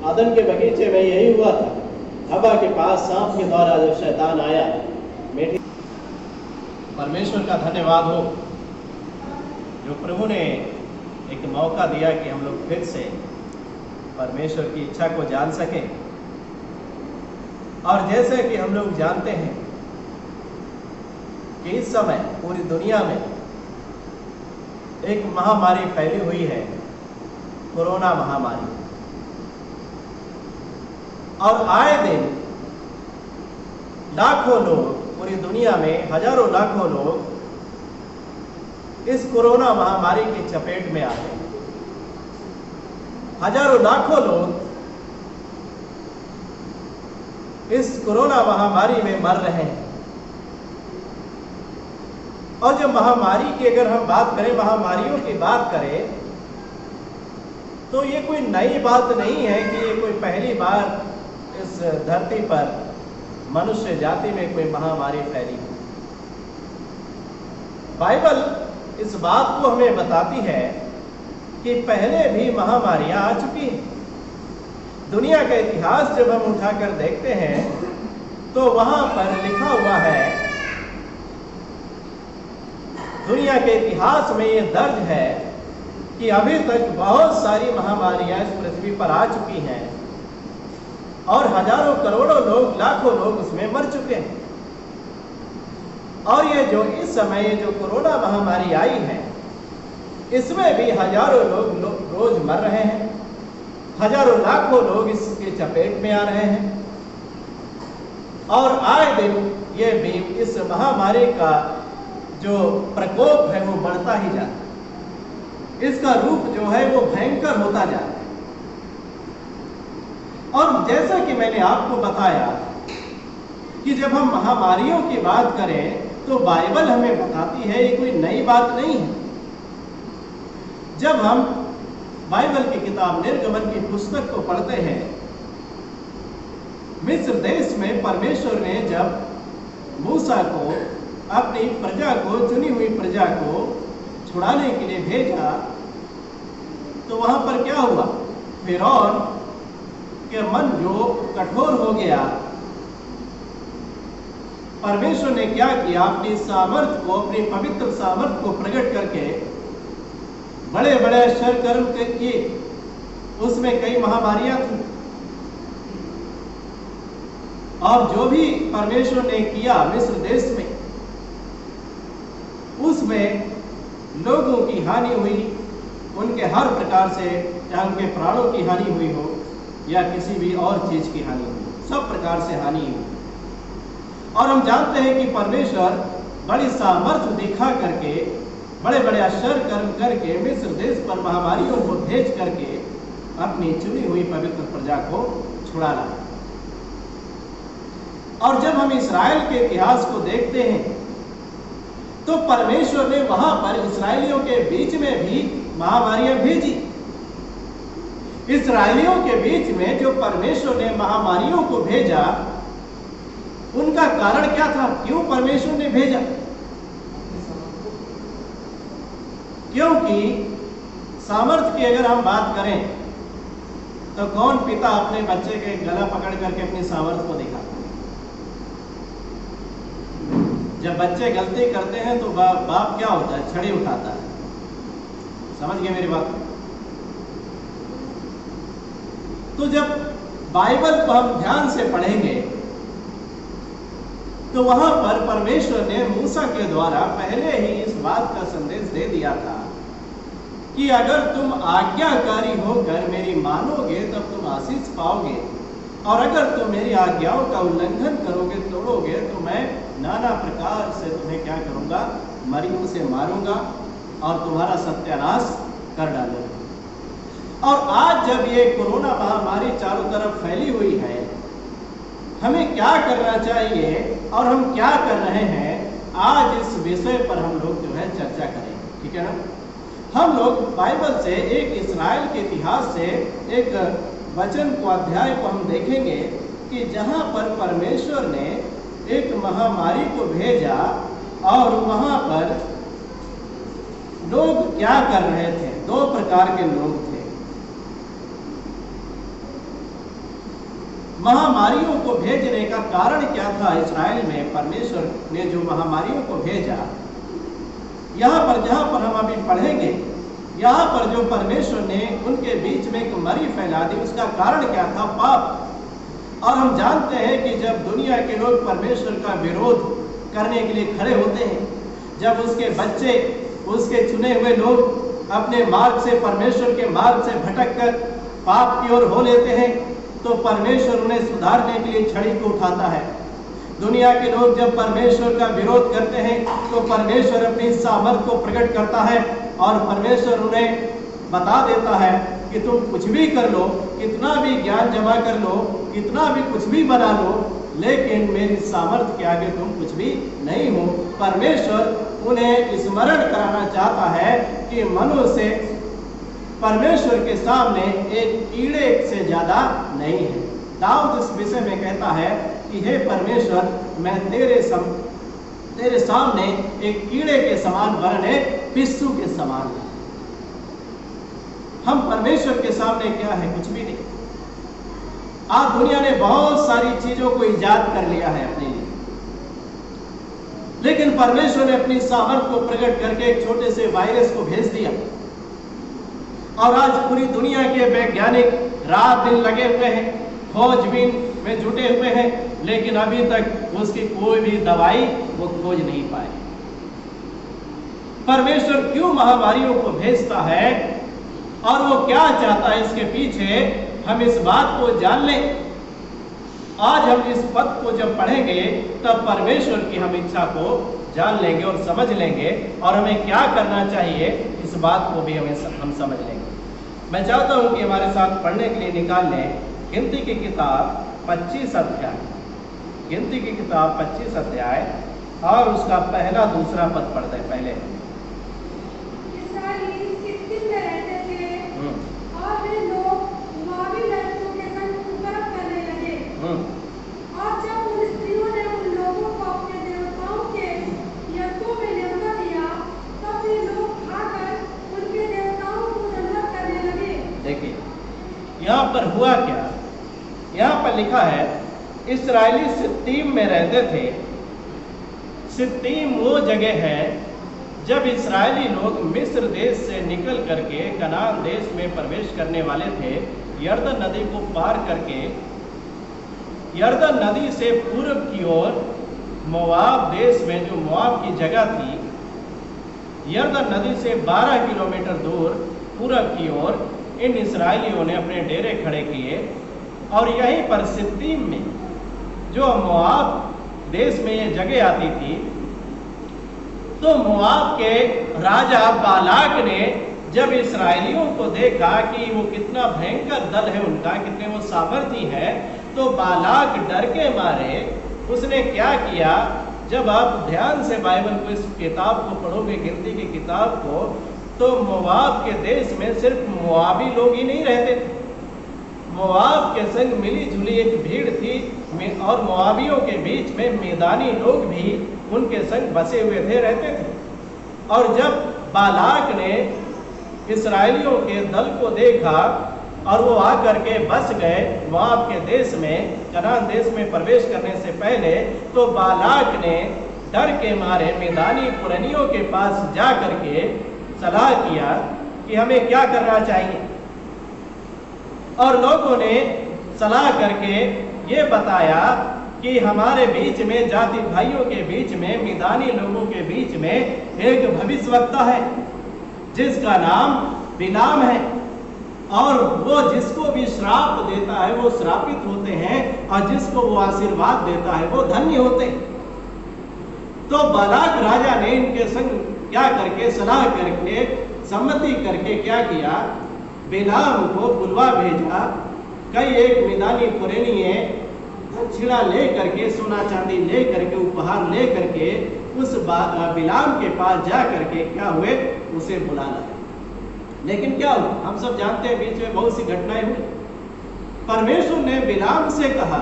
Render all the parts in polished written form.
आदम के बगीचे में यही हुआ था। हवा के पास सांप के द्वारा जब शैतान आया, मेरी परमेश्वर का धन्यवाद हो जो प्रभु ने एक मौका दिया कि हम लोग फिर से परमेश्वर की इच्छा को जान सकें। और जैसे कि हम लोग जानते हैं कि इस समय पूरी दुनिया में एक महामारी फैली हुई है, कोरोना महामारी, और आए दिन लाखों लोग, पूरी दुनिया में हजारों लाखों लोग इस कोरोना महामारी की चपेट में आ गए। हजारों लाखों लोग इस कोरोना महामारी में मर रहे हैं। और जब महामारी की अगर हम बात करें, महामारियों की बात करें, तो ये कोई नई बात नहीं है कि ये कोई पहली बार इस धरती पर मनुष्य जाति में कोई महामारी फैली। बाइबल इस बात को हमें बताती है कि पहले भी महामारियां आ चुकी हैं। दुनिया का इतिहास जब हम उठाकर देखते हैं तो वहां पर लिखा हुआ है, दुनिया के इतिहास में ये दर्ज है कि अभी तक बहुत सारी महामारियां इस पृथ्वी पर आ चुकी हैं और हजारों करोड़ों लोग, लाखों लोग उसमें मर चुके हैं। और ये जो इस समय जो कोरोना महामारी आई है, इसमें भी हजारों लोग रोज मर रहे हैं, हजारों लाखों लोग इसके चपेट में आ रहे हैं। और आए दिन ये भी इस महामारी का जो प्रकोप है वो बढ़ता ही जाता है, इसका रूप जो है वो भयंकर होता जाता है। और जैसा कि मैंने आपको बताया कि जब हम महामारियों की बात करें तो बाइबल हमें बताती है, ये कोई नई बात नहीं है। जब हम बाइबल की किताब निर्गमन की पुस्तक को पढ़ते हैं, मिस्र देश में परमेश्वर ने जब मूसा को, अपनी प्रजा को, चुनी हुई प्रजा को छुड़ाने के लिए भेजा, तो वहां पर क्या हुआ? फिरौन के मन जो कठोर हो गया, परमेश्वर ने क्या किया? अपनी सामर्थ को, अपनी पवित्र सामर्थ को प्रकट करके बड़े बड़े आश्चर्य कर्म किए। उसमें कई महामारियां थी और जो भी परमेश्वर ने किया मिस्र देश में, उसमें लोगों की हानि हुई, उनके हर प्रकार से, चाहे उनके प्राणों की हानि हुई हो या किसी भी और चीज की हानि हुई, सब प्रकार से हानि हुई। और हम जानते हैं कि परमेश्वर बड़ी सामर्थ्य दिखा करके, बड़े बड़े आश्चर्य कर्म करके मिस्र देश पर महामारियों को भेज करके अपनी चुनी हुई पवित्र प्रजा को छुड़ा लाया। और जब हम इस्राएल के इतिहास को देखते हैं तो परमेश्वर ने वहां पर इस्राएलियों के बीच में भी महामारियां भेजी। इस्राएलियों के बीच में जो परमेश्वर ने महामारियों को भेजा, उनका कारण क्या था? क्यों परमेश्वर ने भेजा? क्योंकि सामर्थ्य की अगर हम बात करें तो कौन पिता अपने बच्चे के गला पकड़ करके अपनी सामर्थ्य को दिखाता है? जब बच्चे गलती करते हैं तो बाप क्या होता है? छड़ी उठाता है। समझ गए मेरी बात? तो जब बाइबल को हम ध्यान से पढ़ेंगे तो वहां पर परमेश्वर ने मूसा के द्वारा पहले ही इस बात का संदेश दे दिया था कि अगर तुम आज्ञाकारी होकर मेरी मानोगे तब तुम आशीष पाओगे, और अगर तुम मेरी आज्ञाओं का उल्लंघन करोगे, तोड़ोगे, तो मैं नाना प्रकार से तुम्हें क्या करूंगा? मरीयों से मारूंगा और तुम्हारा सत्यानाश कर डालूंगा। और आज जब ये कोरोना महामारी चारों तरफ फैली हुई है, हमें क्या करना चाहिए और हम क्या कर रहे हैं, आज इस विषय पर हम लोग जो है चर्चा करेंगे। ठीक है ना? हम लोग बाइबल से, एक इस्राएल के इतिहास से एक वचन को, अध्याय को हम देखेंगे कि जहां पर परमेश्वर ने एक महामारी को भेजा और वहां पर लोग क्या कर रहे थे? दो प्रकार के लोग थे। महामारियों को भेजने का कारण क्या था? इस्राएल में परमेश्वर ने जो महामारियों को भेजा, यहाँ पर जहाँ पर हम अभी पढ़ेंगे, यहाँ पर जो परमेश्वर ने उनके बीच में एक मरी फैला दी, उसका कारण क्या था? पाप। और हम जानते हैं कि जब दुनिया के लोग परमेश्वर का विरोध करने के लिए खड़े होते हैं, जब उसके बच्चे, उसके चुने हुए लोग अपने मार्ग से, परमेश्वर के मार्ग से भटक कर पाप की ओर हो लेते हैं, तो परमेश्वर उन्हें सुधारने के लिए छड़ी को उठाता है। दुनिया के लोग जब परमेश्वर का विरोध करते हैं, तो परमेश्वर अपनी सामर्थ को प्रकट करता है और परमेश्वर उन्हें बता देता है कि तुम कुछ भी कर लो, कितना भी ज्ञान जमा कर लो, कितना भी कुछ भी बना लो, लेकिन मेरी सामर्थ के आगे तुम कुछ भी नहीं हो। परमेश्वर उन्हें स्मरण कराना चाहता है कि मनुष्य परमेश्वर के सामने एक कीड़े से ज्यादा नहीं है। दाऊद इस विषय में कहता है कि हे परमेश्वर, मैं तेरे सामने एक कीड़े के समान वरन एक पिस्सू के समान हूं। हम परमेश्वर के सामने क्या है? कुछ भी नहीं। आज दुनिया ने बहुत सारी चीजों को ईजाद कर लिया है अपने लिए, लेकिन परमेश्वर ने अपनी सामर्थ को प्रकट करके एक छोटे से वायरस को भेज दिया, और आज पूरी दुनिया के वैज्ञानिक रात दिन लगे हुए हैं, खोजबीन में जुटे हुए हैं, लेकिन अभी तक उसकी कोई भी दवाई वो खोज नहीं पाए। परमेश्वर क्यों महामारियों को भेजता है और वो क्या चाहता है इसके पीछे, हम इस बात को जान लें। आज हम इस पद को जब पढ़ेंगे तब परमेश्वर की हम इच्छा को जान लेंगे और समझ लेंगे, और हमें क्या करना चाहिए इस बात को भी हम समझ लेंगे। मैं चाहता हूं कि हमारे साथ पढ़ने के लिए निकाल लें गिनती की किताब 25 अध्याय, गिनती की किताब 25 अध्याय और उसका पहला दूसरा पद पढ़ते हैं। पहले और वे लोग मोआबी लड़कों के संग उपद्रव करने लगे। और जब उन स्त्रियों ने उन लोगों को अपने देवताओं के यज्ञों में न्योता दिया, तब वे लोग खाकर उनके देवताओं को दंडवत करने लगे। देखिए यहाँ पर हुआ क्या? यहाँ पर लिखा है इस्राएली सित्तीम में रहते थे। सित्तीम वो जगह है जब इस्राएली लोग मिस्र देश से निकल करके कनान देश में प्रवेश करने वाले थे। यरदन नदी को पार करके यरदन नदी से पूर्व की ओर मोआब देश में, जो मोआब की जगह थी, यरदन नदी से 12 किलोमीटर दूर पूर्व की ओर इन इस्राएलियों ने अपने डेरे खड़े किए। और यहीं पर सित्तीम में, जो मोआब देश में ये जगह आती थी, तो मोआब के राजा बालाक ने जब इस्राएलियों को देखा कि वो कितना भयंकर दल है उनका, कितने वो सामर्थी है, तो बालाक डर के मारे उसने क्या किया? जब आप ध्यान से बाइबल को, इस किताब को पढ़ोगे, गिनती की किताब को, तो मोआब के देश में सिर्फ मोआबी लोग ही नहीं रहते थे। मोआब के संग मिली जुली एक भीड़ थी, और मोआबियों के बीच में मैदानी लोग भी उनके संग बसे हुए थे, रहते थे। और जब बालाक ने इस्राएलियों के दल को देखा और वो आकर के बस गए मोआब के देश में, कनान देश में प्रवेश करने से पहले, तो बालाक ने डर के मारे मैदानी पुरनियों के पास जा करके सलाह किया कि हमें क्या करना चाहिए। और लोगों ने सलाह करके ये बताया कि हमारे बीच में, जाति भाइयों के बीच में, मैदानी लोगों के बीच में एक भविष्यवक्ता है जिसका नाम बिलाम है, और वो जिसको भी श्राप देता है वो श्रापित होते हैं, और जिसको वो आशीर्वाद देता है वो धन्य होते हैं। तो बालाक राजा ने इनके संग क्या करके, सलाह करके, सम्मति करके क्या किया? बिलाम को बुलवा भेजा। कई एक मैदानी पुरनिये दक्षिणा ले करके, सोना चांदी ले करके, उपहार ले करके उस बिलाम के पास जा करके क्या हुए? उसे बुला लाए। लेकिन क्या हुआ? हम सब जानते हैं, बीच में बहुत सी घटनाएं हुई। परमेश्वर ने बिलाम से कहा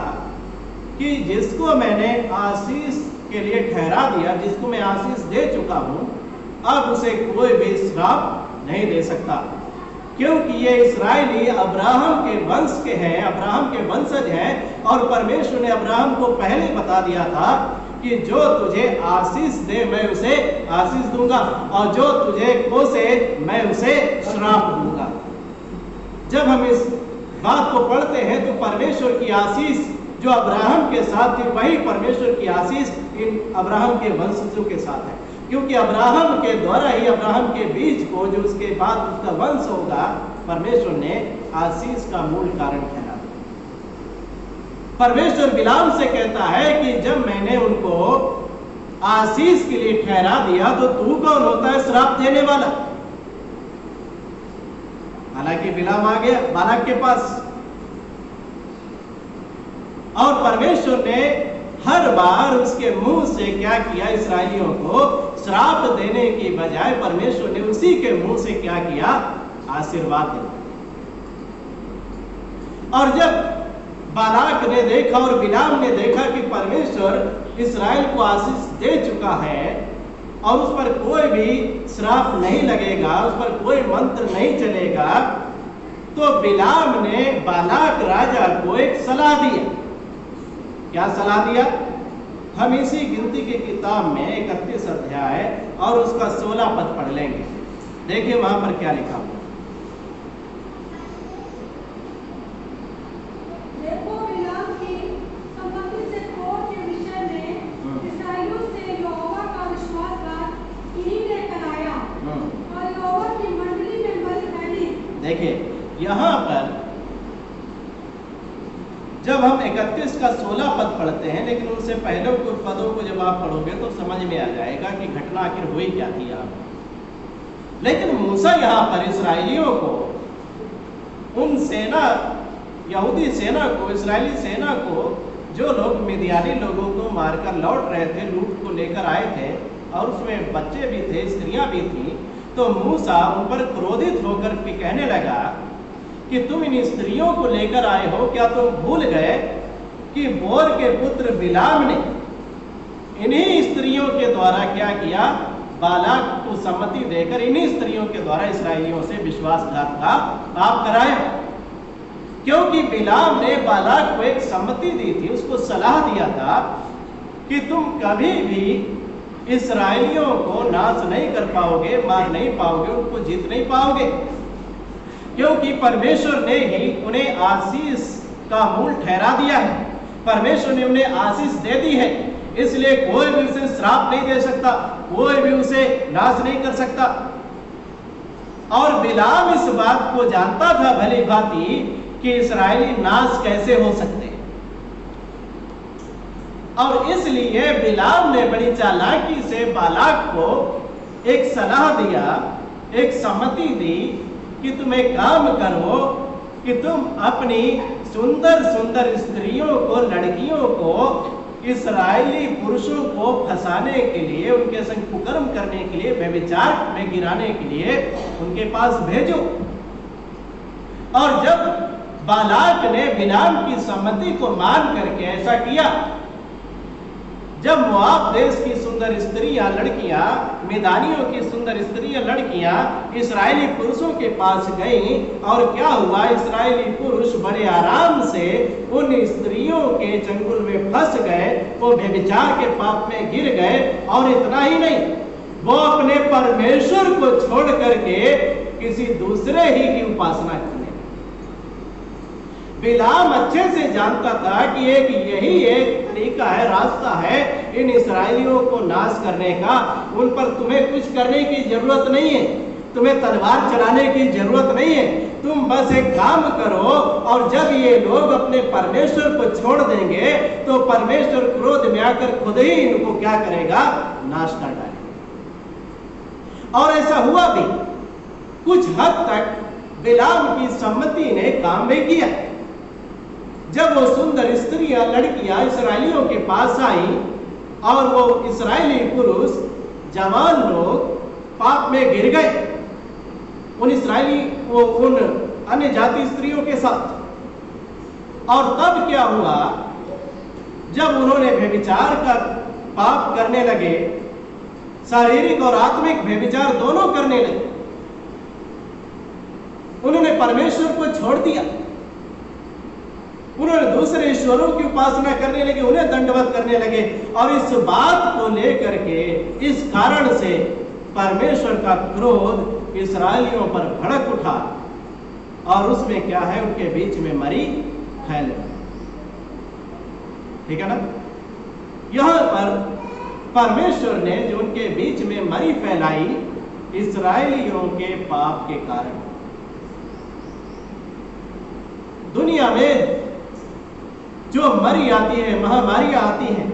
कि जिसको मैंने आशीष के लिए ठहरा दिया, जिसको मैं आशीष दे चुका हूं, अब उसे कोई भी श्राप नहीं दे सकता। क्योंकि ये इस्राएली अब्राहम के वंश के हैं, अब्राहम के वंशज हैं, और परमेश्वर ने अब्राहम को पहले बता दिया था कि जो तुझे आशीष दे मैं उसे आशीष दूंगा, और जो तुझे कोसे मैं उसे श्राप दूंगा। जब हम इस बात को पढ़ते हैं तो परमेश्वर की आशीष जो अब्राहम के साथ थी, वही परमेश्वर की आशीष इन अब्राहम के वंशजों के साथ है, क्योंकि अब्राहम के द्वारा ही, अब्राहम के बीज को, जो उसके बाद उसका वंश होगा, परमेश्वर ने आशीष का मूल कारण ठहरा। परमेश्वर बिलाम से कहता है कि जब मैंने उनको आशीष के लिए ठहरा दिया तो तू कौन होता है श्राप देने वाला? हालांकि बिलाम आ गया बालाक के पास, और परमेश्वर ने हर बार उसके मुंह से क्या किया, इस्राएलियों को श्राप देने की बजाय परमेश्वर ने उसी के मुंह से क्या किया, आशीर्वाद दिया। और जब बालाक ने देखा और बिलाम ने देखा कि परमेश्वर इस्राएल को आशीष दे चुका है और उस पर कोई भी श्राप नहीं लगेगा, उस पर कोई मंत्र नहीं चलेगा, तो बिलाम ने बालाक राजा को एक सलाह दिया। क्या सलाह दिया? हम इसी गिनती की किताब में 31 अध्याय और उसका 16 पद पढ़ लेंगे। देखिए वहां पर क्या लिखा हुआ। देखो बिलाम की संपत्ति से खोर के विषय में इस्राएलियों से यहोवा का विश्वासघात इन्हीं ने कराया और यहोवा की मंडली में बलि फैली। देखिए यहाँ पर जब हम 31 का 16 पद पढ़ते हैं, लेकिन उनसे पहले कुछ पदों को जब आप पढ़ोगे तो समझ में आ जाएगा कि घटना आखिर हुई क्या थी यहाँ पर। लेकिन मूसा यहाँ पर इस्राएलियों को, उन सेना, यहूदी सेना को, इस्राएली सेना को, जो लोग मिद्यानी लोगों को मारकर लौट रहे थे, लूट को लेकर आए थे, और उसमें बच्चे भी थे, स्त्रियां भी थी, तो मूसा उन पर क्रोधित होकर के कहने लगा कि तुम इन स्त्रियों को लेकर आए हो, क्या तुम भूल गए कि बोर के पुत्र बिलाम ने इन्हीं स्त्रियों के द्वारा क्या किया, बालाक को सम्मति देकर इन्हीं स्त्रियों के द्वारा इस्राएलियों से विश्वासघात का पाप कराया। क्योंकि बिलाम ने बालाक को एक सम्मति दी थी, उसको सलाह दिया था कि तुम कभी भी इस्राएलियों को नाश नहीं कर पाओगे, मार नहीं पाओगे, उनको जीत नहीं पाओगे, क्योंकि परमेश्वर ने ही उन्हें आशीष का मूल ठहरा दिया है, परमेश्वर ने उन्हें आशीष दे दी है, इसलिए कोई भी उसे श्राप नहीं दे सकता, कोई भी उसे नाश नहीं कर सकता। और बिलाम इस बात को जानता था भली भांति कि इस्राएली नाश कैसे हो सकते हैं, और इसलिए बिलाम ने बड़ी चालाकी से बालाक को एक सलाह दिया, एक सम्मति दी कि तुम एक काम करो कि तुम अपनी सुंदर सुंदर स्त्रियों को, लड़कियों को इस्राएली पुरुषों को फंसाने के लिए, उनके संग कुकर्म करने के लिए, व्यभिचार में गिराने के लिए उनके पास भेजो। और जब बालाक ने बिलाम की सम्मति को मान करके ऐसा किया, जब मोआब देश की सुंदर स्त्रियां, लड़कियां, मिदानियों की सुंदर स्त्रियां, लड़कियां इस्राएली पुरुषों के पास गईं, और क्या हुआ, इस्राएली पुरुष बड़े आराम से उन स्त्रियों के चंगुल में फंस गए, वो व्यभिचार के पाप में गिर गए। और इतना ही नहीं, वो अपने परमेश्वर को छोड़ करके किसी दूसरे ही की उपासना करने। बिलाम अच्छे से जानता था कि यही एक तरीका है, रास्ता है इन इस्राएलियों को नाश करने का। उन पर तुम्हें कुछ करने की जरूरत नहीं है, तुम्हें तलवार चलाने की जरूरत नहीं है, तुम बस एक काम करो, और जब ये लोग अपने परमेश्वर को छोड़ देंगे तो परमेश्वर क्रोध में आकर खुद ही इनको क्या करेगा, नाश कर डालेगा। और ऐसा हुआ भी, कुछ हद तक बिलाम की सम्मति ने काम भी किया। जब वो सुंदर स्त्रियां, लड़कियां इस्राएलियों के पास आई, और वो इस्राएली पुरुष, जवान लोग पाप में गिर गए उन अन्य जाति स्त्रियों के साथ। और तब क्या हुआ, जब उन्होंने व्यभिचार का पाप करने लगे, शारीरिक और आत्मिक व्यभिचार दोनों करने लगे, उन्होंने परमेश्वर को छोड़ दिया, उन्होंने दूसरे ईश्वरों की उपासना करने लगे, उन्हें दंडवत करने लगे। और इस बात को लेकर के, इस कारण से परमेश्वर का क्रोध इस्राएलियों पर भड़क उठा और उसमें क्या है, उनके बीच में मरी फैल गई। ठीक है ना। यहां पर परमेश्वर ने जो उनके बीच में मरी फैलाई, इस्राएलियों के पाप के कारण। दुनिया में जो मरी आती है, महामारी आती है,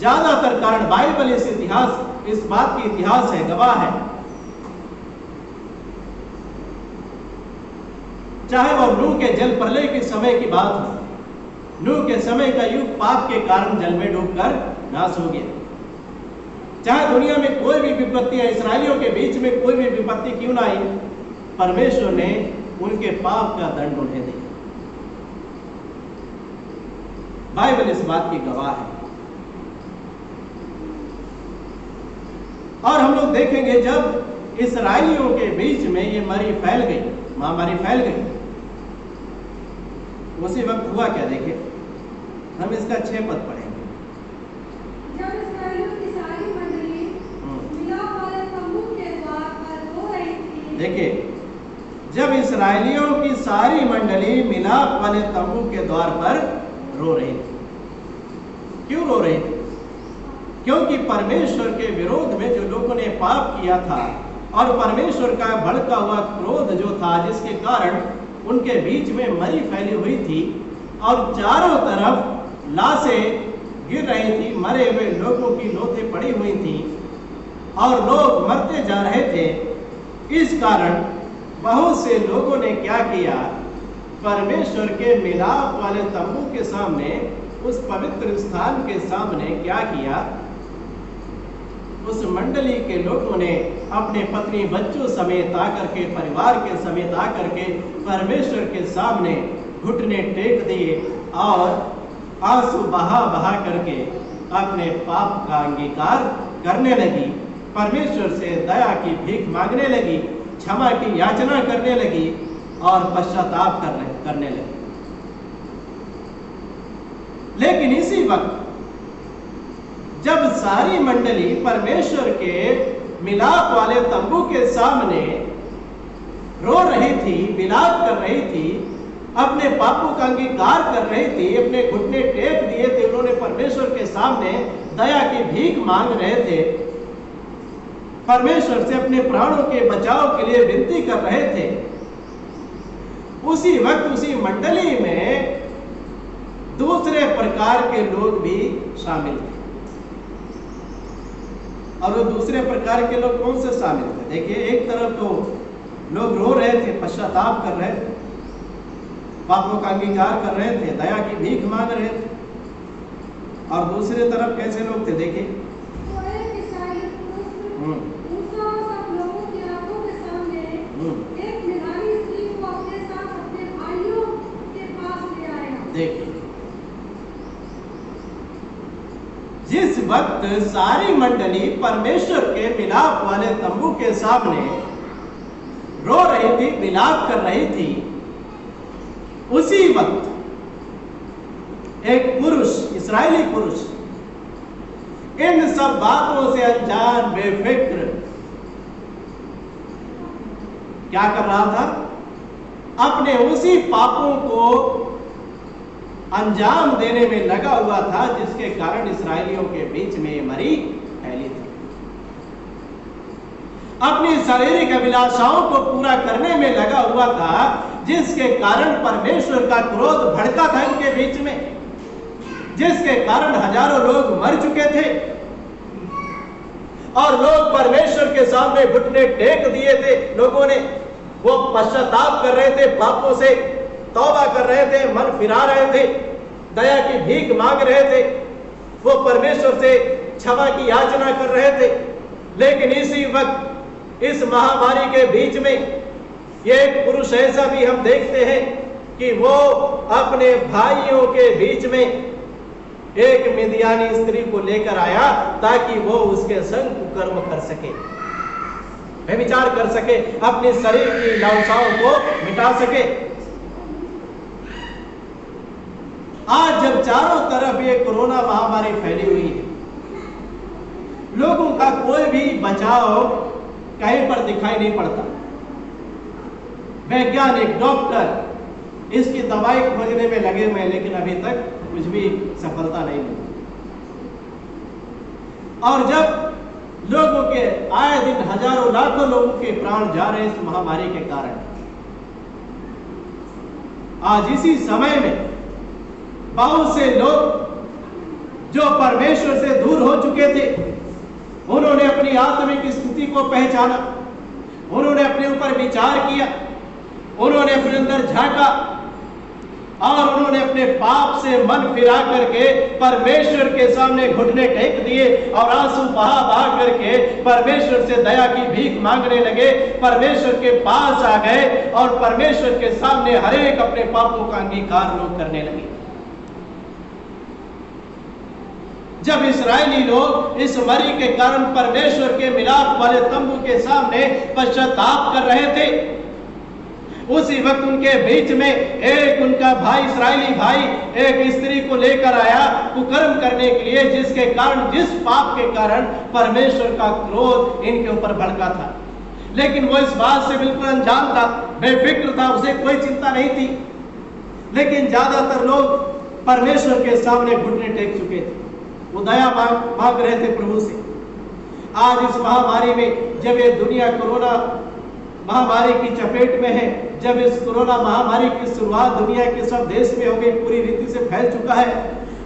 ज्यादातर कारण बाइबल इस बात की इतिहास है, गवाह है। चाहे वह नूह के जल प्रलय के समय की बात हो, नूह के समय का युग पाप के कारण जल में डूबकर नाश हो गया। चाहे दुनिया में कोई भी विपत्ति है, इस्राएलियों के बीच में कोई भी विपत्ति क्यों ना आई, परमेश्वर ने उनके पाप का दंड उन्हें दिया। बाइबल इस बात की गवाह है। और हम लोग देखेंगे जब इस्राएलियों के बीच में ये मरी फैल गई, महामारी फैल गई, उसी वक्त हुआ क्या, देखें हम इसका 6 पद पढ़ेंगे। जब इस्राएलियों की सारी मंडली मिलाप वाले तम्बू के द्वार पर रो रही थी। देखिए, जब इस्राएलियों की सारी मंडली मिलाप वाले तम्बू के द्वार पर रो रही थी। क्यों रो रही थी? क्योंकि परमेश्वर के विरोध में जो लोगों ने पाप किया था और परमेश्वर का भड़का हुआ क्रोध जो था, जिसके कारण उनके बीच में मरी फैली हुई थी और चारों तरफ लाशें गिर रही थी, मरे हुए लोगों की लोथें पड़ी हुई थी और लोग मरते जा रहे थे। इस कारण बहुत से लोगों ने क्या किया, परमेश्वर के मिलाप वाले तंबू के सामने, उस पवित्र स्थान के सामने क्या किया, उस मंडली के लोगों ने अपने पत्नी बच्चों समेत आकर के, परिवार के समेत आकर के परमेश्वर के सामने घुटने टेक दिए और आंसू बहा बहा करके अपने पाप का अंगीकार करने लगी, परमेश्वर से दया की भीख मांगने लगी, क्षमा की याचना करने लगी और पश्चाताप करने लगी। लेकिन इसी वक्त जब सारी मंडली परमेश्वर के मिलाप वाले तंबू के सामने रो रही थी, विलाप कर रही थी, अपने पापों का अंगीकार कर रही थी, अपने घुटने टेक दिए थे, उन्होंने परमेश्वर के सामने दया की भीख मांग रहे थे, परमेश्वर से अपने प्राणों के बचाव के लिए विनती कर रहे थे, उसी वक्त उसी मंडली में दूसरे प्रकार के लोग भी शामिल थे। और वो दूसरे प्रकार के लोग कौन से शामिल थे? देखिए, एक तरफ तो लोग रो रहे थे, पश्चाताप कर रहे थे, पापों का अंगीकार कर रहे थे, दया की भीख मांग रहे थे, और दूसरे तरफ कैसे लोग थे? देखिए, तो एक इस्राएली पुरुष मूसा और सब लोगों की आंखों के सामने एक निराली स्त्री को अपने साथ अपने भाइयों के पास ले आया। देखिए, जिस वक्त सारी मंडली परमेश्वर के मिलाप वाले तंबू के सामने रो रही थी, विलाप कर रही थी, उसी वक्त एक पुरुष, इस्राएली पुरुष, इन सब बातों से अनजान, बेफिक्र क्या कर रहा था? अपने उसी पापों को अंजाम देने में लगा हुआ था जिसके कारण इस्राएलियों के बीच में मरी फैली थी। अपनी शारीरिक अभिलाषाओं को पूरा करने में लगा हुआ था जिसके कारण परमेश्वर का क्रोध भड़का था इनके बीच में, जिसके कारण हजारों लोग मर चुके थे और लोग परमेश्वर के सामने घुटने टेक दिए थे। लोगों ने वो पश्चाताप कर रहे थे, पापों से तौबा कर रहे थे, मन फिरा रहे थे, दया की भीख मांग रहे थे, वो परमेश्वर से क्षमा की याचना कर रहे थे। लेकिन इसी वक्त इस महामारी के बीच में ये एक पुरुष ऐसा भी हम देखते हैं कि वो अपने भाइयों के बीच में एक मिद्यानी स्त्री को लेकर आया ताकि वो उसके संग कुकर्म कर सके। व्यभिचार कर सके, अपने शरीर की लालसाओं को मिटा सके। आज जब चारों तरफ ये कोरोना महामारी फैली हुई है, लोगों का कोई भी बचाव कहीं पर दिखाई नहीं पड़ता। वैज्ञानिक, डॉक्टर इसकी दवाई खोजने में लगे हुए हैं, लेकिन अभी तक कुछ भी सफलता नहीं मिली। और जब लोगों के आए दिन हजारों लाखों लोगों के प्राण जा रहे हैं इस महामारी के कारण, आज इसी समय में बहुत से लोग जो परमेश्वर से दूर हो चुके थे, उन्होंने अपनी आत्मिक स्थिति को पहचाना, उन्होंने अपने ऊपर विचार किया, उन्होंने अपने अंदर झांका और उन्होंने अपने पाप से मन फिरा करके परमेश्वर के सामने घुटने टेक दिए और आंसू बहा बहा करके परमेश्वर से दया की भीख मांगने लगे, परमेश्वर के पास आ गए और परमेश्वर के सामने हर एक अपने पापों का अंगीकार लोग करने लगे। जब इस्राएली लोग इस मरी के कारण परमेश्वर के मिलाप वाले तंबू के सामने पश्चाताप कर रहे थे, उसी वक्त उनके बीच में एक उनका भाई, इस्राएली भाई, एक स्त्री को लेकर आया कुकर्म करने के लिए, जिसके कारण, जिस पाप के कारण परमेश्वर का क्रोध इनके ऊपर भड़का था। लेकिन वो इस बात से बिल्कुल अनजान था, बेफिक्र था, उसे कोई चिंता नहीं थी। लेकिन ज्यादातर लोग परमेश्वर के सामने घुटने टेक चुके थे, वो दया मांग रहे थे प्रभु से। आज इस महामारी में जब ये दुनिया कोरोना महामारी की चपेट में है, जब इस कोरोना महामारी की शुरुआत दुनिया के सब देश में हो गई, पूरी रीति से फैल चुका है,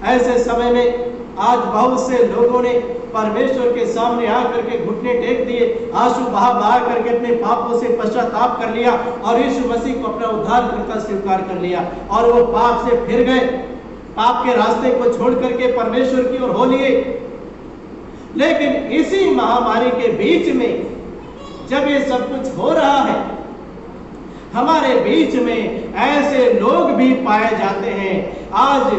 ऐसे समय में आज बहुत से लोगों ने परमेश्वर के सामने आकर के घुटने टेक दिए, आंसू बहा बहा करके अपने पापों से पश्चाताप कर लिया और यीशु मसीह को अपना उद्धारकर्ता स्वीकार कर लिया और वो पाप से फिर गए, पाप के रास्ते को छोड़ करके परमेश्वर की ओर हो लिए। लेकिन इसी महामारी के बीच में जब ये सब कुछ हो रहा है, हमारे बीच में ऐसे लोग भी पाए जाते हैं आज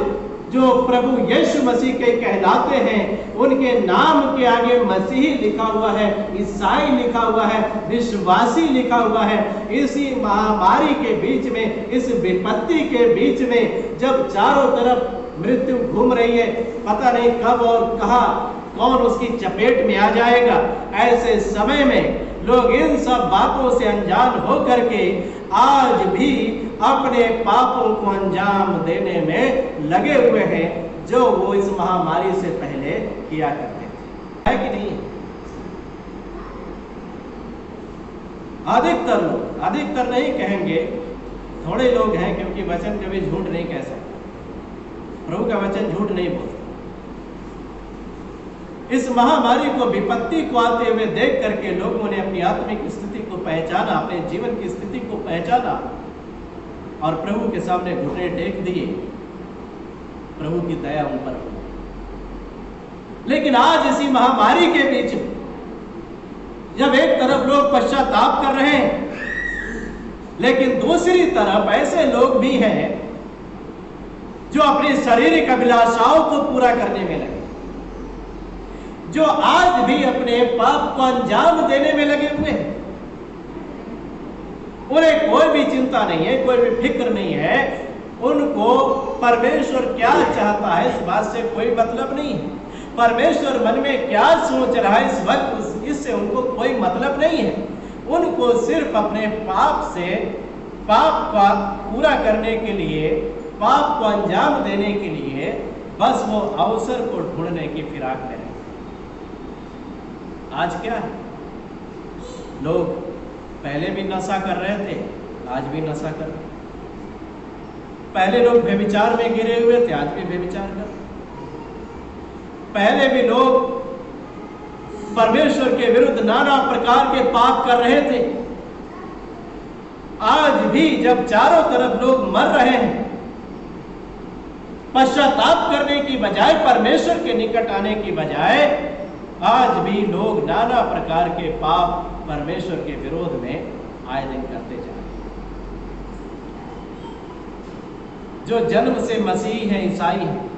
जो प्रभु यीशु मसीह के कहलाते हैं, उनके नाम के आगे मसीही लिखा हुआ है, ईसाई लिखा हुआ है, विश्वासी लिखा हुआ है। इसी महामारी के बीच में, इस विपत्ति के बीच में जब चारों तरफ मृत्यु घूम रही है, पता नहीं कब और कहां कौन उसकी चपेट में आ जाएगा, ऐसे समय में लोग इन सब बातों से अनजान हो करके आज भी अपने पापों को अंजाम देने में लगे हुए हैं, जो वो इस महामारी से पहले किया करते थे। है कि नहीं? अधिकतर लोग, अधिकतर नहीं कहेंगे, थोड़े लोग हैं, क्योंकि वचन कभी झूठ नहीं कह सकता, प्रभु का वचन झूठ नहीं बोलता। इस महामारी को, विपत्ति को आते हुए देख करके लोगों ने अपनी आत्मिक स्थिति को पहचाना, अपने जीवन की स्थिति को पहचाना और प्रभु के सामने घुटने टेक दिए, प्रभु की दया उन पर हुई। लेकिन आज इसी महामारी के बीच में जब एक तरफ लोग पश्चाताप कर रहे हैं, लेकिन दूसरी तरफ ऐसे लोग भी हैं जो अपनी शारीरिक अभिलाषाओं को पूरा करने में लगे, जो आज भी अपने पाप को अंजाम देने में लगे हुए हैं। उन्हें कोई भी चिंता नहीं है, कोई भी फिक्र नहीं है, उनको परमेश्वर क्या चाहता है इस बात से कोई मतलब नहीं है। परमेश्वर मन में क्या सोच रहा है इस वक्त, इससे उनको कोई मतलब नहीं है। उनको सिर्फ अपने पाप से, पाप का पूरा करने के लिए, पाप को अंजाम देने के लिए बस वो अवसर को ढूंढने की फिराक में। आज क्या है, लोग पहले भी नशा कर रहे थे, आज भी नशा कर रहे। पहले लोग व्यभिचार में गिरे हुए थे, आज भी व्यभिचार कर रहे। पहले भी लोग परमेश्वर के विरुद्ध नाना प्रकार के पाप कर रहे थे, आज भी जब चारों तरफ लोग मर रहे हैं, पश्चाताप करने की बजाय, परमेश्वर के निकट आने की बजाय, आज भी लोग नाना प्रकार के पाप परमेश्वर के विरोध में आए दिन करते जा रहे हैं। जो जन्म से मसीही हैं, ईसाई हैं,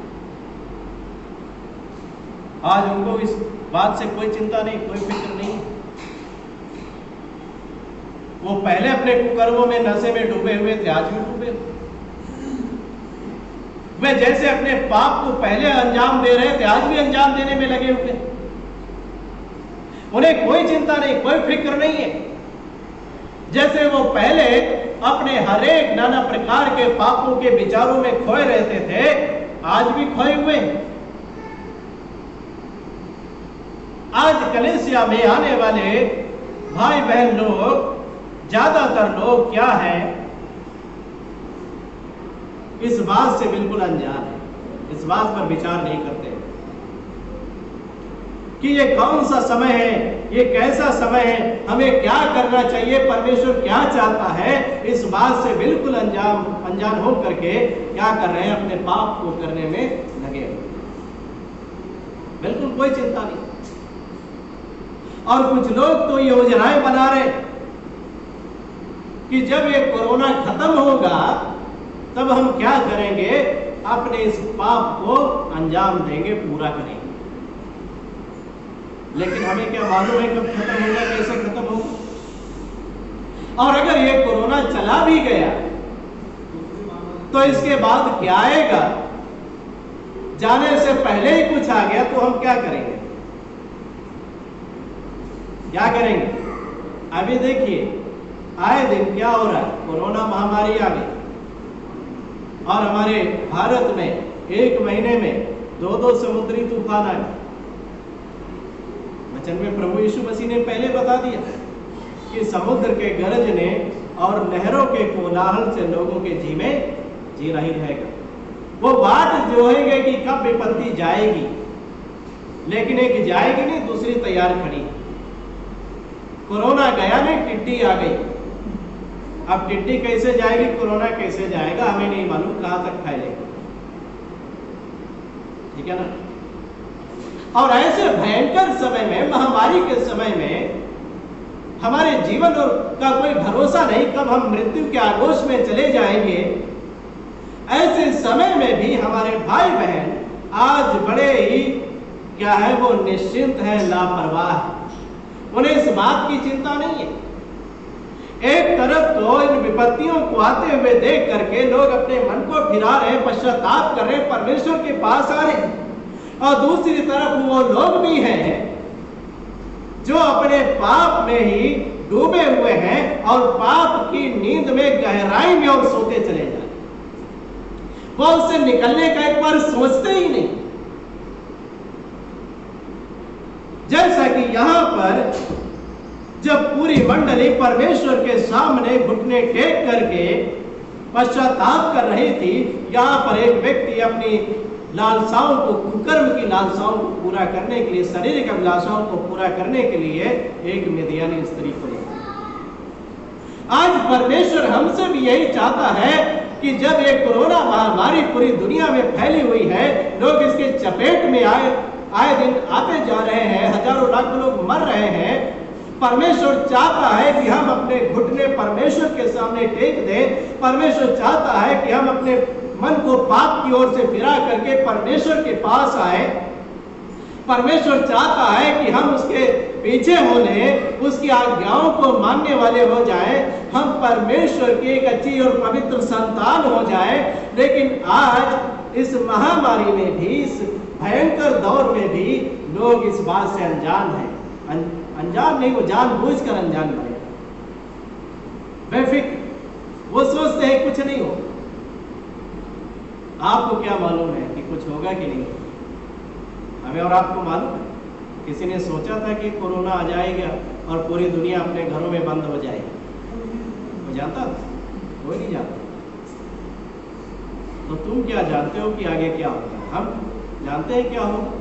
आज उनको इस बात से कोई चिंता नहीं, कोई फिक्र नहीं। वो पहले अपने कुकर्मों में नशे में डूबे हुए थे, आज भी डूबे। वे जैसे अपने पाप को पहले अंजाम दे रहे थे, आज भी अंजाम देने में लगे हुए। उन्हें कोई चिंता नहीं, कोई फिक्र नहीं है। जैसे वो पहले अपने हरेक नाना प्रकार के पापों के विचारों में खोए रहते थे, आज भी खोए हुए हैं। आज कलीसिया में आने वाले भाई बहन लोग, ज्यादातर लोग क्या है, इस बात से बिल्कुल अनजान है, इस बात पर विचार नहीं करते कि ये कौन सा समय है, ये कैसा समय है, हमें क्या करना चाहिए, परमेश्वर क्या चाहता है। इस बात से बिल्कुल अनजान हो करके क्या कर रहे हैं, अपने पाप को करने में लगे हुए, बिल्कुल कोई चिंता नहीं। और कुछ लोग तो योजनाएं बना रहे कि जब ये कोरोना खत्म होगा तब हम क्या करेंगे, अपने इस पाप को अंजाम देंगे, पूरा करेंगे। लेकिन हमें क्या मालूम है कब खत्म होगा, कैसे खत्म होगा। और अगर ये कोरोना चला भी गया तो इसके बाद क्या आएगा, जाने से पहले ही कुछ आ गया तो हम क्या करेंगे, क्या करेंगे। अभी देखिए आए दिन क्या हो रहा है, कोरोना महामारी आ गई और हमारे भारत में एक महीने में 2 समुद्री तूफान आए। वचन में प्रभु यीशु मसीह ने पहले बता दिया कि समुद्र के गरजने और लहरों के कोलाहल से लोगों के जी में जी नहीं रहेगा। वो बात जोहेंगे कि कब विपत्ति जाएगी, लेकिन एक जाएगी नहीं, दूसरी तैयार खड़ी। कोरोना गया नहीं, टिड्डी आ गई। अब टिड्डी कैसे जाएगी, कोरोना कैसे जाएगा, हमें नहीं मालूम, कहां तक फैलेगा। ठीक है ना। और ऐसे भयंकर समय में, महामारी के समय में हमारे जीवन का कोई भरोसा नहीं, कब हम मृत्यु के आगोश में चले जाएंगे। ऐसे समय में भी हमारे भाई बहन आज बड़े ही क्या है, वो निश्चिंत है, लापरवाह। उन्हें इस बात की चिंता नहीं है। एक तरफ तो इन विपत्तियों को आते हुए देख करके लोग अपने मन को फिरा रहे, पश्चाताप कर रहे, परमेश्वर के पास आ रहे हैं। और दूसरी तरफ वो लोग भी हैं जो अपने पाप में ही डूबे हुए हैं और पाप की नींद में गहराई में और सोते चले जा रहे। वो उससे निकलने का एक बार सोचते ही नहीं। जैसा कि यहां पर जब पूरी मंडली परमेश्वर के सामने घुटने टेक करके पश्चाताप कर रही थी, यहां पर एक व्यक्ति अपनी लालसाओं को, कुकर्म की लालसाओं को पूरा करने के लिए, शारीरिक अभिलाषाओं को पूरा करने के लिए एक मिद्यानी स्त्री को लेकर। आज परमेश्वर हमसे भी यही चाहता है कि जब ये कोरोना महामारी पूरी दुनिया में फैली हुई है, लोग इसके चपेट में आए दिन आते जा रहे हैं, हजारों लाखों लोग मर रहे हैं। परमेश्वर चाहता है कि हम अपने घुटने परमेश्वर के सामने टेक दें। परमेश्वर चाहता है कि हम अपने मन को पाप की ओर से फिरा करके परमेश्वर के पास आए। परमेश्वर चाहता है कि हम उसके पीछे हो लें, उसकी आज्ञाओं को मानने वाले हो जाएं, हम परमेश्वर की एक अच्छी और पवित्र संतान हो जाएं। लेकिन आज इस महामारी में भी, इस भयंकर दौर में भी लोग इस बात से अनजान हैं। अनजान नहीं, वो जानबूझकर अनजान बने, बेफिक्र। वो सोचते हैं कुछ नहीं हो। आपको क्या मालूम है कि कुछ होगा कि नहीं? हमें और आपको मालूम है? किसी ने सोचा था कि कोरोना आ जाएगा और पूरी दुनिया अपने घरों में बंद हो जाएगी? वो जानता था? कोई नहीं जानता। तो तुम क्या जानते हो कि आगे क्या होगा? हम जानते हैं क्या होगा।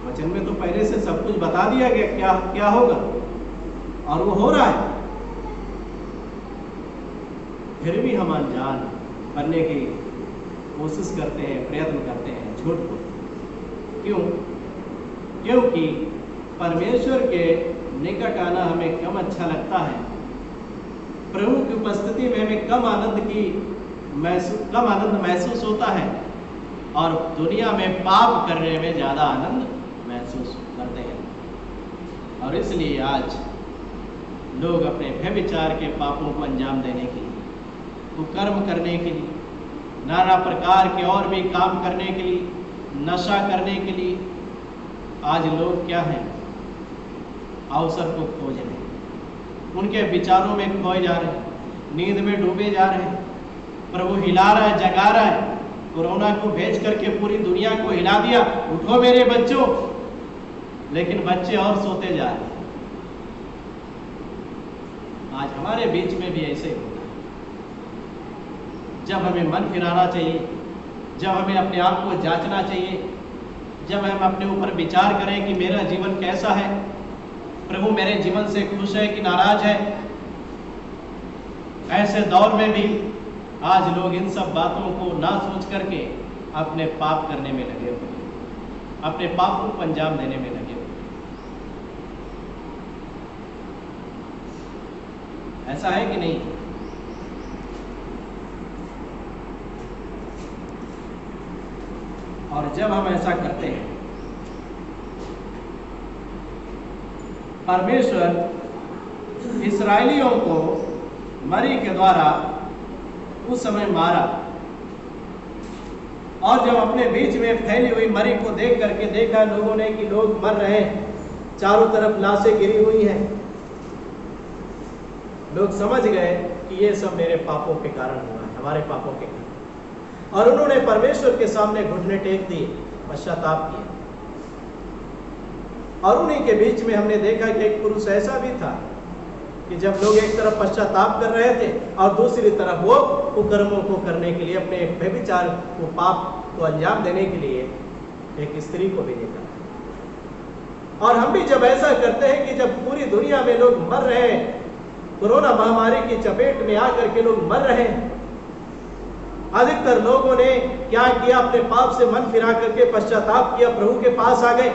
वचन में तो पहले से सब कुछ बता दिया गया क्या क्या होगा, और वो हो रहा है। फिर भी हम अनजान करने की कोशिश करते हैं, प्रयत्न करते हैं झूठ को। क्यों? क्योंकि परमेश्वर के निकट आना हमें कम अच्छा लगता है। प्रभु की उपस्थिति में हमें कम आनंद महसूस होता है, और दुनिया में पाप करने में ज्यादा आनंद महसूस करते हैं। और इसलिए आज लोग अपने व्यभिचार के पापों को अंजाम देने के लिए, कुकर्म करने के लिए, नाना प्रकार के और भी काम करने के लिए, नशा करने के लिए, आज लोग क्या हैं, अवसर को खोज रहे हैं, उनके विचारों में खोए जा रहे हैं, नींद में डूबे जा रहे हैं। प्रभु हिला रहा है, जगा रहा है। कोरोना को भेज करके पूरी दुनिया को हिला दिया, उठो मेरे बच्चों, लेकिन बच्चे और सोते जा रहे हैं। आज हमारे बीच में भी ऐसे होता है। जब हमें मन फिराना चाहिए, जब हमें अपने आप को जांचना चाहिए, जब हम अपने ऊपर विचार करें कि मेरा जीवन कैसा है, प्रभु मेरे जीवन से खुश है कि नाराज है, ऐसे दौर में भी आज लोग इन सब बातों को ना सोच करके अपने पाप करने में लगे हुए, अपने पापों को अंजाम देने में लगे हुए। ऐसा है कि नहीं? और जब हम ऐसा करते हैं, परमेश्वर इस्राएलियों को मरी के द्वारा उस समय मारा, और जब अपने बीच में फैली हुई मरी को देख करके देखा लोगों ने कि लोग मर रहे हैं, चारों तरफ लाशें गिरी हुई हैं, लोग समझ गए कि ये सब मेरे पापों के कारण हुआ है, हमारे पापों के कारण, और उन्होंने परमेश्वर के सामने घुटने टेक दिए, पश्चाताप किया। और उन्हीं के बीच में हमने देखा कि एक पुरुष ऐसा भी था कि जब लोग एक तरफ पश्चाताप कर रहे थे और दूसरी तरफ वो कुकर्मों को करने के लिए, अपने व्यभिचार को, पाप को अंजाम देने के लिए एक स्त्री को भी देखा। और हम भी जब ऐसा करते हैं कि जब पूरी दुनिया में लोग मर रहे हैं, कोरोना महामारी की चपेट में आकर के लोग मर रहे हैं, अधिकतर लोगों ने क्या किया, अपने पाप से मन फिरा करके पश्चाताप किया, प्रभु के पास आ गए,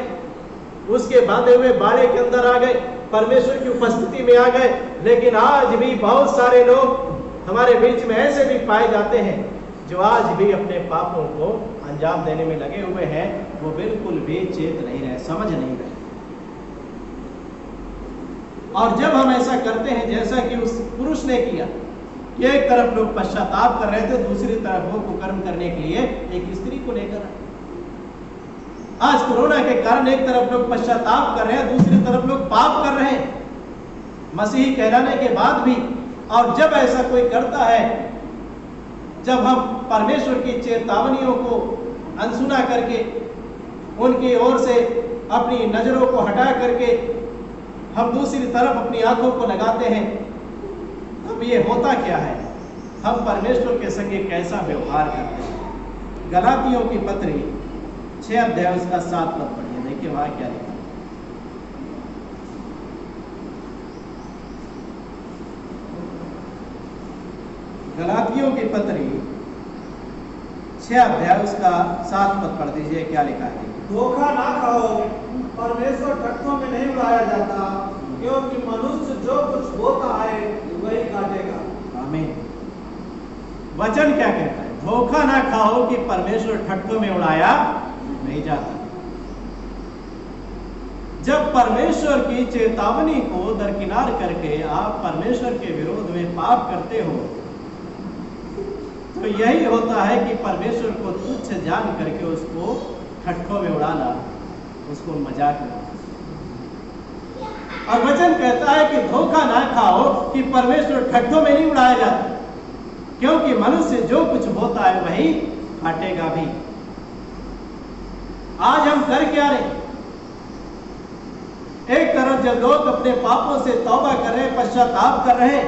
उसके बांधे हुए बाड़े के अंदर आ गए, परमेश्वर की उपस्थिति में आ गए। लेकिन आज भी बहुत सारे लोग हमारे बीच में ऐसे भी पाए जाते हैं जो आज भी अपने पापों को अंजाम देने में लगे हुए हैं, वो बिल्कुल भी चेत नहीं रहे, समझ नहीं रहे। और जब हम ऐसा करते हैं जैसा कि उस पुरुष ने किया कि एक तरफ लोग पश्चाताप कर रहे थे, दूसरी तरफ वो कुकर्म करने के लिए एक स्त्री को लेकर आए। आज कोरोना के कारण एक तरफ लोग पश्चाताप कर रहे हैं, दूसरी तरफ लोग पाप कर रहे हैं मसीही कहलाने के बाद भी। और जब ऐसा कोई करता है, जब हम परमेश्वर की चेतावनियों को अनसुना करके उनकी ओर से अपनी नजरों को हटा करके हम दूसरी तरफ अपनी आंखों को लगाते हैं, तब ये होता क्या है, हम परमेश्वर के संगे कैसा व्यवहार करते हैं। गलातियों की पत्री 6 अध्याय उसका 7 पद पढ़िए, देखिए वहां क्या लिखा। गलातियों की पत्री 6 अध्याय उसका 7 पद पढ़ दीजिए, क्या लिखा है। धोखा ना खाओ, परमेश्वर ठट्ठों में नहीं उड़ाया जाता, क्योंकि मनुष्य जो कुछ बोता है वही काटेगा। आमीन। वचन क्या कहता है? धोखा ना खाओ कि परमेश्वर ठट्ठों में उड़ाया नहीं जाता। जब परमेश्वर की चेतावनी को दरकिनार करके आप परमेश्वर के विरोध में पाप करते हो, तो यही होता है कि परमेश्वर को तुच्छ जान करके उसको ठट्ठों में उड़ाना, उसको मजाक में। और वचन कहता है कि धोखा ना खाओ कि परमेश्वर ठट्ठों में नहीं उड़ाया जाता, क्योंकि मनुष्य जो कुछ बोता है वही काटेगा भी। आज हम कर क्या रहे? एक तरफ जब लोग अपने पापों से तौबा कर रहे हैं, पश्चाताप कर रहे हैं,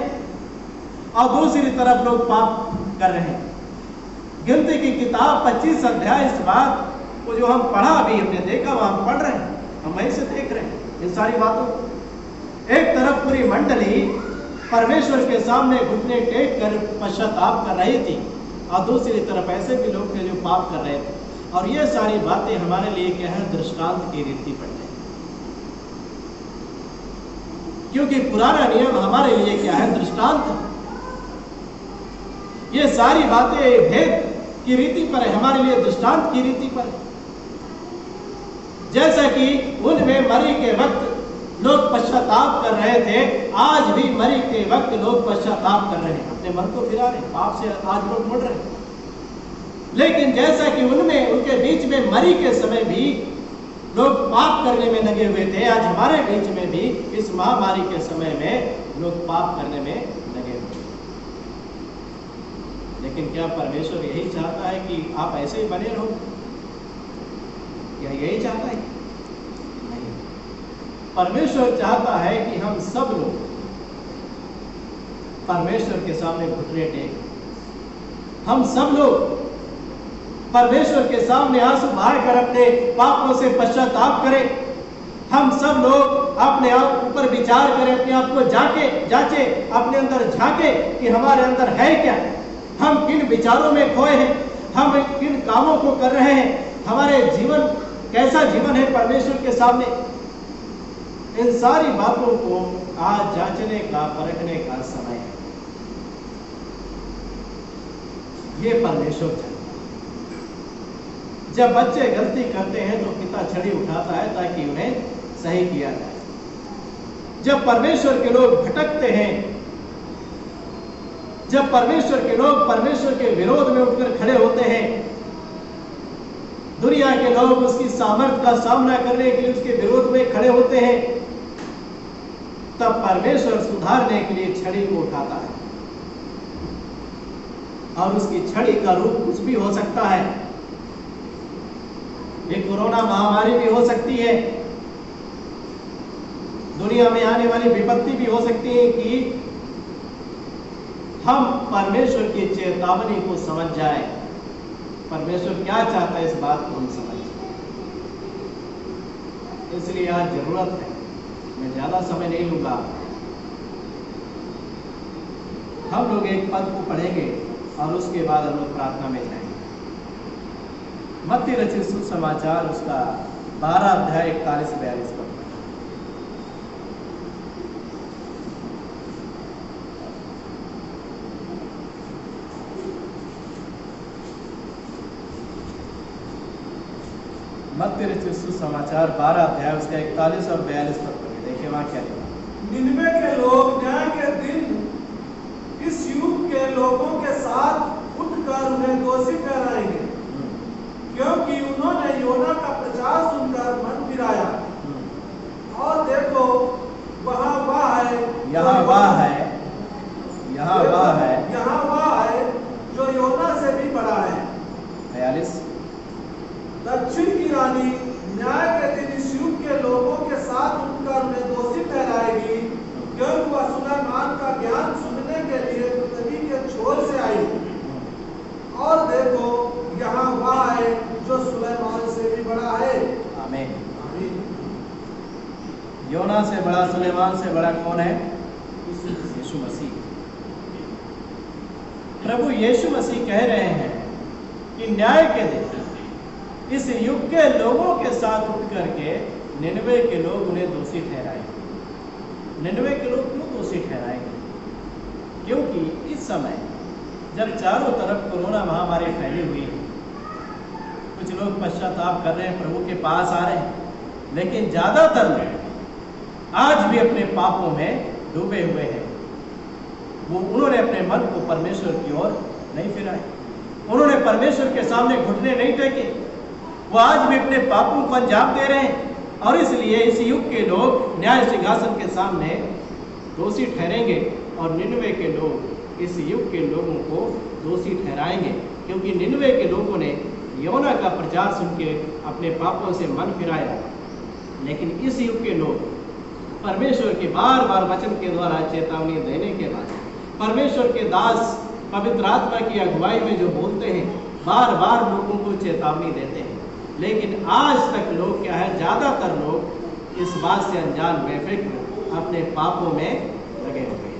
और दूसरी तरफ लोग पाप कर रहे हैं। गिनती की किताब 25 अध्याय इस बात को जो हम पढ़ा, अभी हमने देखा, वह हम पढ़ रहे हैं, हम वहीं से देख रहे हैं इन सारी बातों को। एक तरफ पूरी मंडली परमेश्वर के सामने घुटने टेक कर पश्चाताप कर रही थी, और दूसरी तरफ ऐसे भी लोग थे जो पाप कर रहे थे। और ये सारी बातें हमारे लिए क्या है? दृष्टांत की रीति पड़ते हैं, क्योंकि पुराना नियम हमारे लिए क्या है? दृष्टांत। ये सारी बातें भेद की रीति पर है, हमारे लिए दृष्टांत की रीति पर। जैसा कि उनमें मरी के वक्त लोग पश्चाताप कर रहे थे, आज भी मरी के वक्त लोग पश्चाताप कर रहे हैं, अपने मन को फिरा रहे हैं, पाप से आज लोग मुड़ रहे हैं। लेकिन जैसा कि उनमें उनके बीच में मरी के समय भी लोग पाप करने में लगे हुए थे, आज हमारे बीच में भी इस महामारी के समय में लोग पाप करने में लगे हुए हैं। लेकिन क्या परमेश्वर यही चाहता है कि आप ऐसे ही बने रहो? क्या यही चाहता है? नहीं। परमेश्वर चाहता है कि हम सब लोग परमेश्वर के सामने घुटने टेक, हम सब लोग परमेश्वर के सामने आंसू बहा कर अपने पापों से पश्चाताप करें। हम सब लोग अपने आप ऊपर विचार करें, अपने आप को जांचे, अपने अंदर झांके कि हमारे अंदर है क्या, हम किन विचारों में खोए हैं, हम किन कामों को कर रहे हैं, हमारे जीवन कैसा जीवन है परमेश्वर के सामने। इन सारी बातों को आज जांचने का, परखने का समय है। ये परमेश्वर चाहता है। जब बच्चे गलती करते हैं तो पिता छड़ी उठाता है ताकि उन्हें सही किया जाए। जब परमेश्वर के लोग भटकते हैं, जब परमेश्वर के लोग परमेश्वर के विरोध में उठकर खड़े होते हैं, दुनिया के लोग उसकी सामर्थ्य का सामना करने के लिए उसके विरोध में खड़े होते हैं, तब परमेश्वर सुधारने के लिए छड़ी को उठाता है। और उसकी छड़ी का रूप कुछ भी हो सकता है। ये कोरोना महामारी भी हो सकती है, दुनिया में आने वाली विपत्ति भी हो सकती है कि हम परमेश्वर की चेतावनी को समझ जाए। परमेश्वर क्या चाहता है इस बात को हम समझ। इसलिए आज जरूरत है, मैं ज्यादा समय नहीं लूंगा, हम लोग एक पद को पढ़ेंगे और उसके बाद हम लोग प्रार्थना में जाएंगे। मत्ती रचित सुसमाचार उसका 12 अध्याय 41-42 पद। मत्ती रचित सुसमाचार 12 अध्याय उसका 41 और 42 पद पढ़िए। देखिए वहां क्या लिखा। निनवे के लोग न्याय के दिन इस युग के लोगों के साथ उठकर उन्हें दोषी ठहराएंगे, क्योंकि उन्होंने योना का प्रचार सुनकर मन फिराया। और देखो वहाँ वह है, यहाँ वह है, यहाँ वह है, यहाँ वह है जो योना से भी बड़ा है। 42 दक्षिण की रानी न्याय के दिन इस युग के लोगों के साथ उठकर उन्हें दोषी ठहराएगी, क्योंकि वह सुलेमान का ज्ञान सुनने के लिए पृथ्वी के छोर से आई। और देखो यहाँ वह है जो सुलेमान से भी बड़ा है। आमीन। योना से बड़ा, सुलेमान से बड़ा कौन है? यीशु मसीह। प्रभु यीशु मसीह कह रहे हैं कि न्याय के दिन इस युग के लोगों के साथ उठ करके निनवे के लोग उन्हें दोषी ठहराएंगे। निनवे के लोग क्यों दोषी ठहराएंगे? क्योंकि इस समय जब चारों तरफ कोरोना महामारी फैली हुई है, कुछ लोग पश्चाताप कर रहे हैं, प्रभु के पास आ रहे हैं, लेकिन ज्यादातर लोग आज भी अपने पापों में डूबे हुए हैं। उन्होंने अपने मन को परमेश्वर की ओर नहीं फिराए, उन्होंने परमेश्वर के सामने घुटने नहीं टेके, वो आज भी अपने पापों को अंजाम दे रहे हैं। और इसलिए इस युग के लोग न्याय सिंहासन के सामने दोषी ठहरेंगे और निनवे के लोग इस युग के लोगों को दोषी ठहराएंगे, क्योंकि निनवे के लोगों ने योना का प्रचार सुन के अपने पापों से मन फिराया। लेकिन इस युग के लोग परमेश्वर के बार बार वचन के द्वारा चेतावनी देने के बाद, परमेश्वर के दास पवित्र आत्मा की अगुवाई में जो बोलते हैं, बार बार लोगों को चेतावनी देते हैं, लेकिन आज तक लोग क्या है, ज्यादातर लोग इस बात से अनजान, बेफिक्र अपने पापों में लगे हुए हैं।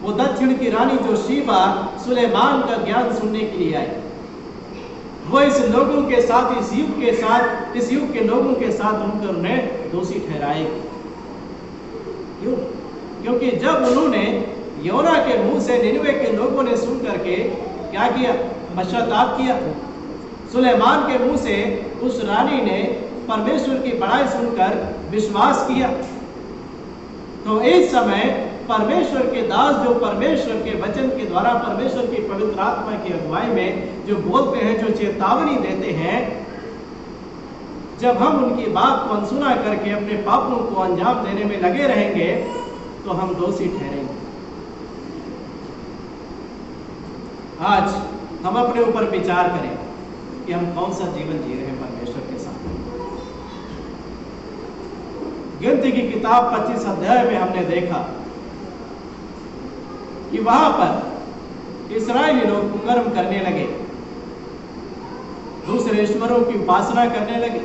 वो दक्षिण की रानी जो शीबा सुलेमान का ज्ञान सुनने के लिए आई, वो इस लोगों के साथ, इस युग के लोगों के साथ उनकर उन्हें दोषी ठहराएगी। क्यों? क्योंकि जब उन्होंने योना के मुंह से निनवे के लोगों ने सुन करके क्या किया? पश्चाताप किया। सुलेमान के मुंह से उस रानी ने परमेश्वर की बड़ाई सुनकर विश्वास किया। तो इस समय परमेश्वर के दास जो परमेश्वर के वचन के द्वारा परमेश्वर की पवित्र आत्मा की अगुवाई में जो बोलते हैं, जो चेतावनी देते हैं, जब हम उनकी बात को अनसुना करके अपने पापों को अंजाम देने में लगे रहेंगे तो हम दोषी ठहरेंगे। आज हम अपने ऊपर विचार करें कि हम कौन सा जीवन जी रहे हैं परमेश्वर के साथ। गिनती की किताब 25 अध्याय में हमने देखा कि वहां पर इस्राएली लोग कुकर्म करने लगे, दूसरे ईश्वरों की उपासना करने लगे,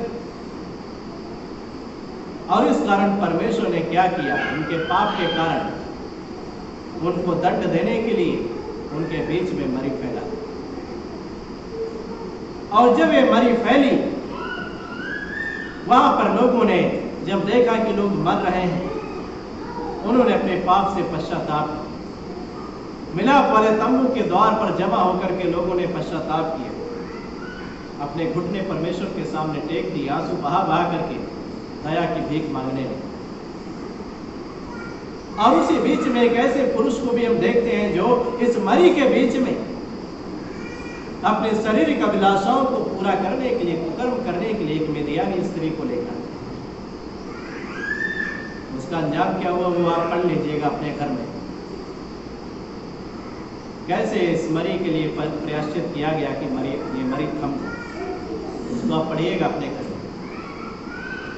और इस कारण परमेश्वर ने क्या किया, उनके पाप के कारण उनको दंड देने के लिए उनके बीच में मरी फैला। और जब ये मरी फैली, वहां पर लोगों ने जब देखा कि लोग मर रहे हैं, उन्होंने अपने पाप से पश्चाताप किया। मिलाप वाले तंबू के द्वार पर जमा होकर के लोगों ने पश्चाताप किया, अपने घुटने परमेश्वर के सामने टेक दिए, आंसू बहा बहा करके दया की भीख मांगने लगे। और उसी बीच में एक ऐसे पुरुष को भी हम देखते हैं जो इस मरी के बीच में अपने शारीरिक अभिलाषाओं को पूरा करने के लिए, कुकर्म करने के लिए एक मिद्यानी स्त्री को लेकर। उसका अंजाम क्या हुआ वो आप पढ़ लीजिएगा अपने घर में। कैसे इस मरी के लिए प्रयाश्चित किया गया कि ये मरी थम जाए, उसको आप पढ़िएगा अपने घर में।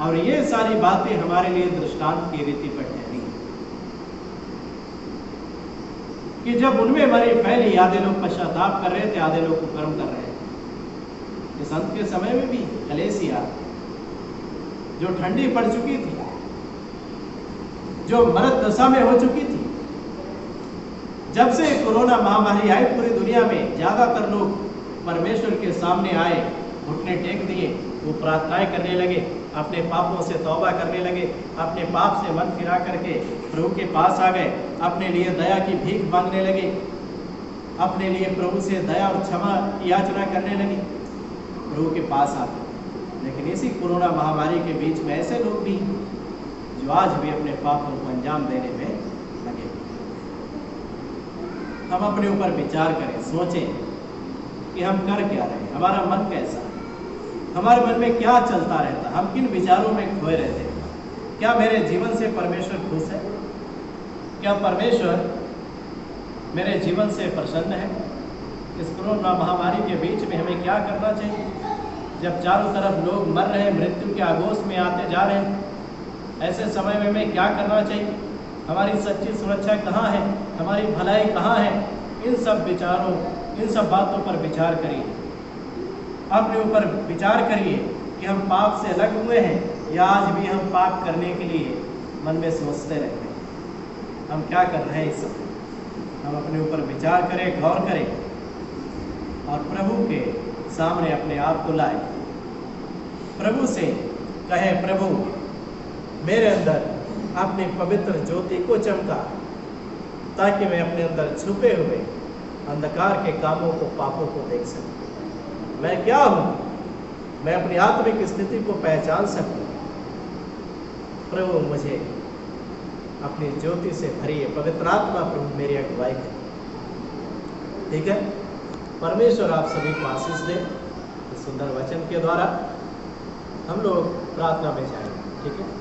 और ये सारी बातें हमारे लिए दृष्टांत की रीति पर ठहरी कि जब उनमें मरी फैली, आधे लोग पश्चाताप कर रहे थे, आधे लोग कुकर्म कर रहे थे। इस अंत के समय में भी कलेसिया जो ठंडी पड़ चुकी थी, जो मरद दशा में हो चुकी थी, जब से कोरोना महामारी आई पूरी दुनिया में, ज्यादातर लोग परमेश्वर के सामने आए, घुटने टेक दिए, वो प्रार्थनाएं करने लगे, अपने पापों से तौबा करने लगे, अपने पाप से मन फिरा करके प्रभु के पास आ गए, अपने लिए दया की भीख मांगने लगे, अपने लिए प्रभु से दया और क्षमा याचना करने लगे, प्रभु के पास आते। लेकिन इसी कोरोना महामारी के बीच में ऐसे लोग भी जो आज भी अपने पापों को अंजाम देने में लगे। हम अपने ऊपर विचार करें, सोचें कि हम कर क्या रहे हैं, हमारा मन कैसा है, हमारे मन में क्या चलता रहता, हम किन विचारों में खोए रहते हैं। क्या मेरे जीवन से परमेश्वर खुश है? क्या परमेश्वर मेरे जीवन से प्रसन्न है? इस कोरोना महामारी के बीच में हमें क्या करना चाहिए? जब चारों तरफ लोग मर रहे हैं, मृत्यु के आगोश में आते जा रहे हैं, ऐसे समय में हमें क्या करना चाहिए? हमारी सच्ची सुरक्षा कहाँ है? हमारी भलाई कहाँ है? इन सब विचारों, इन सब बातों पर विचार करिए। अपने ऊपर विचार करिए कि हम पाप से अलग हुए हैं या आज भी हम पाप करने के लिए मन में सोचते रहते हैं। हम क्या कर रहे हैं इस समय? हम अपने ऊपर विचार करें, गौर करें और प्रभु के सामने अपने आप को लाएं। प्रभु से कहे, प्रभु मेरे अंदर अपनी पवित्र ज्योति को चमका, ताकि मैं अपने अंदर छुपे हुए अंधकार के कामों को, पापों को देख सकूं। मैं क्या हूं? मैं अपनी आत्मिक स्थिति को पहचान सकूं। प्रभु मुझे अपनी ज्योति से भरिए, पवित्र आत्मा प्रभु मेरी अगुवाई करे। ठीक है, परमेश्वर आप सभी को आशीष दे। इस सुंदर वचन के द्वारा हम लोग प्रार्थना में जाएंगे। ठीक है।